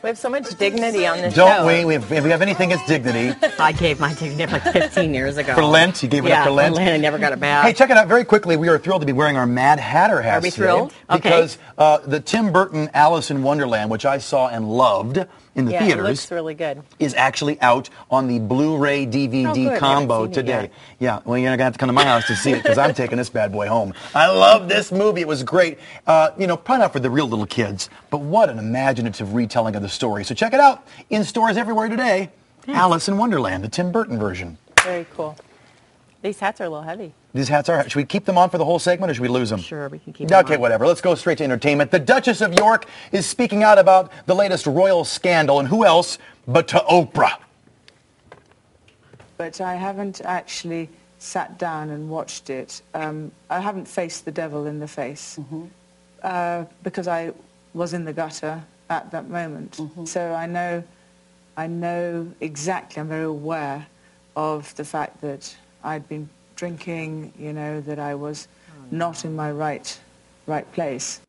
We have so much dignity on this Don't show. we? If we have anything, it's dignity. I gave my dignity like 15 years ago. For Lent? You gave it up for Lent? I never got it back. Hey, check it out very quickly. We are thrilled to be wearing our Mad Hatter hats. Are we thrilled? Today because the Tim Burton Alice in Wonderland, which I saw and loved in the theaters, it looks really good, is actually out on the Blu-ray DVD combo today. Yeah, well, you're going to have to come to my house to see it because I'm taking this bad boy home. I love this movie. It was great. You know, probably not for the real little kids, but what an imaginative retelling of the story. So check it out in stores everywhere today. Alice in Wonderland, the Tim Burton version. Very cool. These hats are a little heavy. These hats are. Should we keep them on for the whole segment, or should we lose them? Sure, we can keep them on. Okay, whatever. Let's go straight to entertainment. The Duchess of York is speaking out about the latest royal scandal, and who else but to Oprah? But I haven't actually sat down and watched it. I haven't faced the devil in the face because I was in the gutter at that moment. So I know exactly. I'm very aware of the fact that I'd been drinking, you know, that I was not in my right place.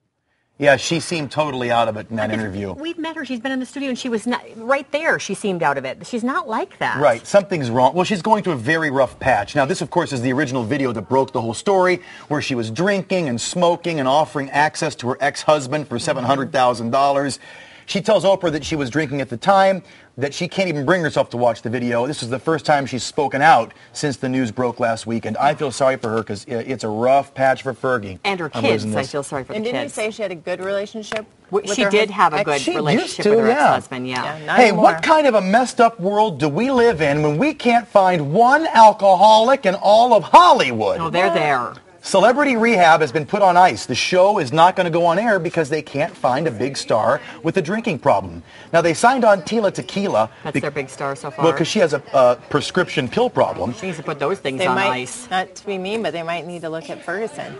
Yeah, she seemed totally out of it in that interview. We've met her. She's been in the studio, and she was not right there. She seemed out of it. She's not like that. Right. Something's wrong. Well, she's going through a very rough patch. Now, this, of course, is the original video that broke the whole story, where she was drinking and smoking and offering access to her ex-husband for $700,000. She tells Oprah that she was drinking at the time, that she can't even bring herself to watch the video. This is the first time she's spoken out since the news broke last week, and I feel sorry for her because it's a rough patch for Fergie. And her kids, I feel sorry for the kids. And didn't you say she had a good relationship with She did have a good relationship with her ex-husband, Hey, what kind of a messed up world do we live in when we can't find one alcoholic in all of Hollywood? Oh, they're there. Celebrity Rehab has been put on ice. The show is not going to go on air because they can't find a big star with a drinking problem. Now, they signed on Tila Tequila. That's their big star so far. Well, because she has a prescription pill problem. She needs to put those things on ice. Not to be mean, but they might need to look at Ferguson.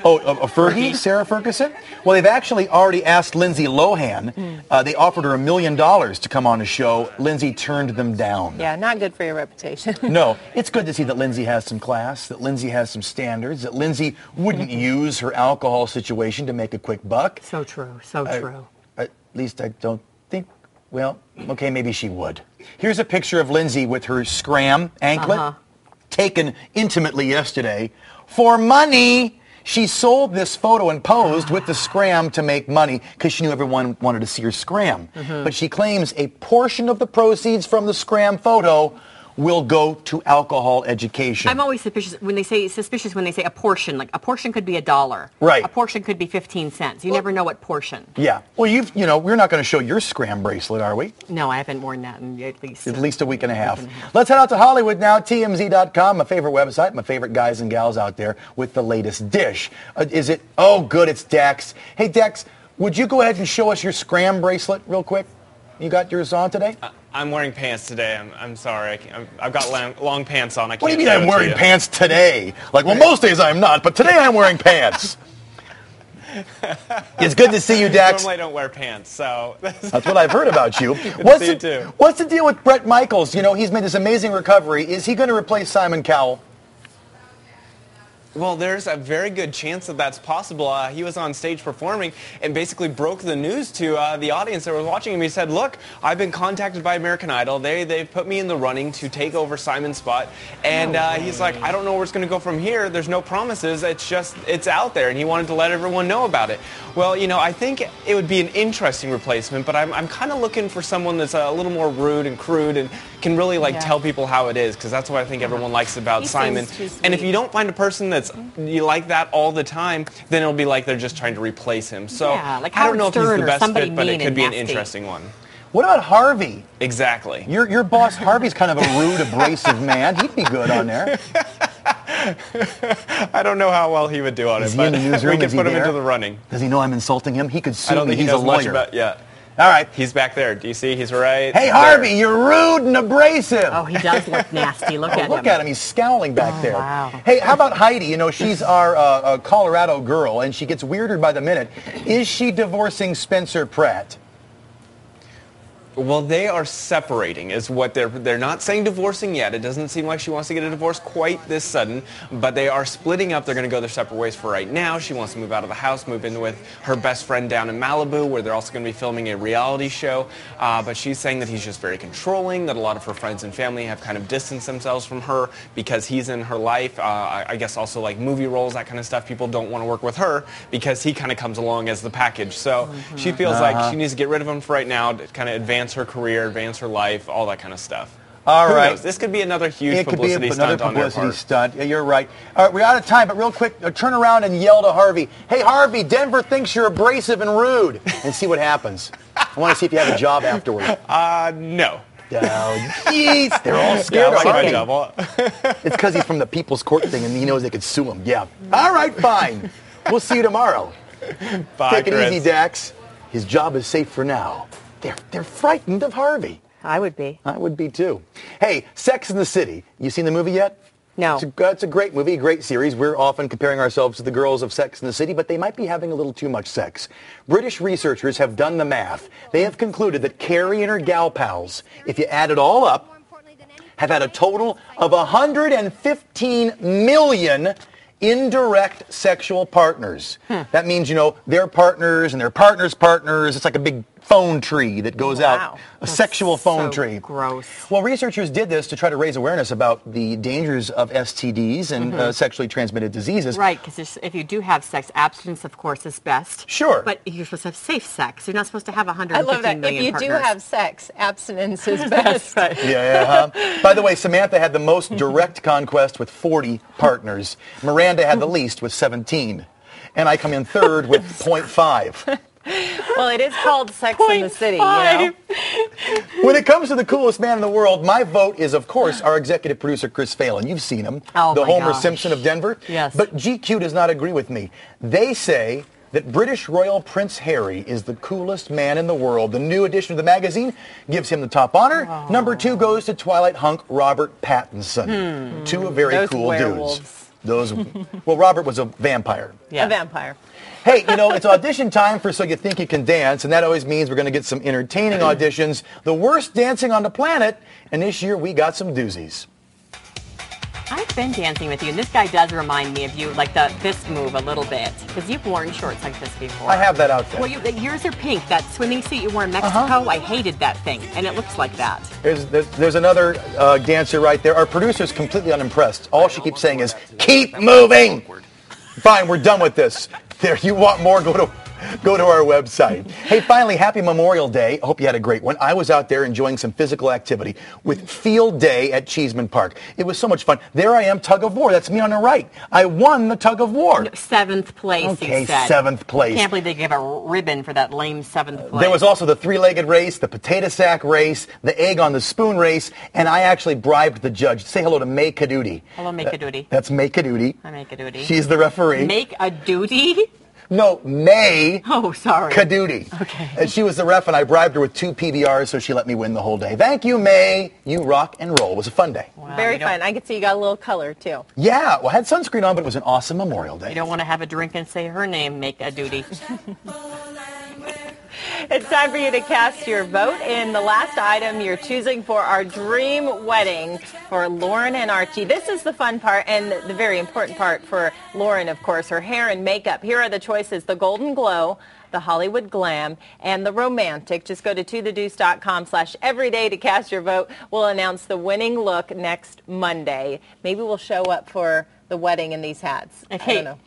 Oh, a Fergie? Sarah Ferguson? Well, they've actually already asked Lindsay Lohan. They offered her $1 million to come on the show. Lindsay turned them down. Yeah, not good for your reputation. No, it's good to see that Lindsay has some class, that Lindsay has some standards, that Lindsay wouldn't use her alcohol situation to make a quick buck. So true, so true. At least I don't think, well, okay, maybe she would. Here's a picture of Lindsay with her scram anklet, taken intimately yesterday. For money! She sold this photo and posed with the scram to make money because she knew everyone wanted to see her scram. But she claims a portion of the proceeds from the scram photo will go to alcohol education. I'm always suspicious when they say a portion. Like a portion could be $1. Right. A portion could be 15 cents. You never know what portion. Yeah. Well, we're not going to show your scram bracelet, are we? No, I haven't worn that in at least a week and a half. Let's head out to Hollywood now. TMZ.com, my favorite website, my favorite guys and gals out there with the latest dish. Is it? Oh, good. It's Dex. Hey, Dex, would you go ahead and show us your scram bracelet real quick? You got yours on today? I'm wearing pants today. I'm sorry. I've got long pants on. I can't. What do you mean I'm wearing pants today? Like, well, most days I'm not, but today I'm wearing pants. It's good to see you, Dex. Normally I don't wear pants, so... That's what I've heard about you. Good to see you too. What's the deal with Bret Michaels? You know, he's made this amazing recovery. Is he going to replace Simon Cowell? Well, there's a very good chance that that's possible. He was on stage performing and basically broke the news to the audience that was watching him. He said, look, I've been contacted by American Idol. They've put me in the running to take over Simon's spot. And he's like, I don't know where it's going to go from here. There's no promises. It's out there. And he wanted to let everyone know about it. Well, you know, I think it would be an interesting replacement, but I'm kind of looking for someone that's a little more rude and crude and can really tell people how it is, because that's what I think everyone likes about Simon. And if you don't find a person that's you like that all the time, then it'll be like they're just trying to replace him. So I don't know if he's the best fit, but it could be an interesting one. What about Harvey? Exactly. Your boss Harvey's kind of a rude, abrasive man. He'd be good on there. I don't know how well he would do on it, but we could put him into the running. Does he know I'm insulting him? He could sue me. I don't think he's a lawyer. Yeah. All right. He's back there. Do you see? He's right. Hey, Harvey, you're rude and abrasive. Oh, he does look nasty. Look at him. Look at him. He's scowling back there. Wow. Hey, how about Heidi? You know, she's our Colorado girl, and she gets weirder by the minute. Is she divorcing Spencer Pratt? Well, they are separating is what they're not saying divorcing yet. It doesn't seem like she wants to get a divorce quite this sudden, but they are splitting up. They're going to go their separate ways for right now. She wants to move out of the house, move in with her best friend down in Malibu, where they're also going to be filming a reality show. But she's saying that he's just very controlling, that a lot of her friends and family have kind of distanced themselves from her because he's in her life. I guess also like movie roles, that kind of stuff. People don't want to work with her because he kind of comes along as the package. So she feels like she needs to get rid of him for right now to kind of advance her career, advance her life, all that kind of stuff. All Who right. knows? This could be another huge It could be publicity another stunt on their publicity part. stunt. Yeah, you're right. All right, we're out of time, but real quick, turn around and yell to Harvey, "Hey, Harvey, Denver thinks you're abrasive and rude," and see what happens. I want to see if you have a job afterward. No. Oh, jeez. They're all Yeah, scared I like of my Harvey. job. Well, It's because he's from the People's Court thing, and he knows they could sue him. Yeah. All right, fine. We'll see you tomorrow. bye, Take it Chris. easy, Dax. His job is safe for now. They're frightened of Harvey. I would be. I would be too. Hey, Sex and the City. You seen the movie yet? No. It's a great movie, a great series. We're often comparing ourselves to the girls of Sex and the City, but they might be having a little too much sex. British researchers have done the math. They have concluded that Carrie and her gal pals, if you add it all up, have had a total of 115 million indirect sexual partners. That means, their partners and their partners' partners. It's like a big phone tree that goes out, Wow. a sexual phone so tree. gross. Well, researchers did this to try to raise awareness about the dangers of STDs and sexually transmitted diseases. Right, because if you do have sex, abstinence, of course, is best. Sure. But you're supposed to have safe sex. You're not supposed to have I 115 love that. If million you partners. do have sex, abstinence is best. Yeah. By the way, Samantha had the most direct conquest with 40 partners. Miranda had the least with 17. And I come in third with 0.5. Well, it is called Sex in the City, you know? When it comes to the coolest man in the world, my vote is, of course, our executive producer, Chris Phelan. You've seen him, Oh, the my Homer gosh. Simpson of Denver. Yes. But GQ does not agree with me. They say that British Royal Prince Harry is the coolest man in the world. The new edition of the magazine gives him the top honor. Number 2 goes to Twilight hunk Robert Pattinson. Two very Those cool werewolves. dudes. Well, Robert was a vampire. A vampire. Hey, it's audition time for So You Think You Can Dance, and that always means we're going to get some entertaining auditions. The worst dancing on the planet, and this year we got some doozies. I've been dancing with you, and this guy does remind me of you, like the fist move a little bit, because you've worn shorts like this before. I have that outfit. Well, yours are pink. That swimming suit you wore in Mexico, I hated that thing, and it looks like that. There's another dancer right there. Our producer's completely unimpressed. All she keeps saying is, "Keep moving." Fine, we're done with this. There, you want more? Go to our website. Hey, finally, happy Memorial Day. I hope you had a great one. I was out there enjoying some physical activity with Field Day at Cheeseman Park. It was so much fun. There I am, tug of war. That's me on the right. I won the tug of war. 7th place, Okay, you said. 7th place. I can't believe they gave a ribbon for that lame 7th place. There was also the three-legged race, the potato sack race, the egg on the spoon race, and I actually bribed the judge. Say hello to May Kadudi. Hello, Make a Duty. That's May Kadudi. I make a duty. She's the referee. Make a duty? No, May Oh, sorry. Kadudi. Okay. And she was the ref, and I bribed her with 2 PBRs, so she let me win the whole day. Thank you, May. You rock and roll. It was a fun day. Wow, Very you don't- fun. I could see you got a little color, too. Yeah, well, I had sunscreen on, but it was an awesome Memorial Day. You don't want to have a drink and say her name, make a duty. It's time for you to cast your vote. In the last item, you're choosing for our dream wedding for Lauren and Archie. This is the fun part and the very important part for Lauren, of course, her hair and makeup. Here are the choices: the Golden Glow, the Hollywood Glam, and the Romantic. Just go to tothedeuce.com/everyday to cast your vote. We'll announce the winning look next Monday. Maybe we'll show up for the wedding in these hats. I don't know.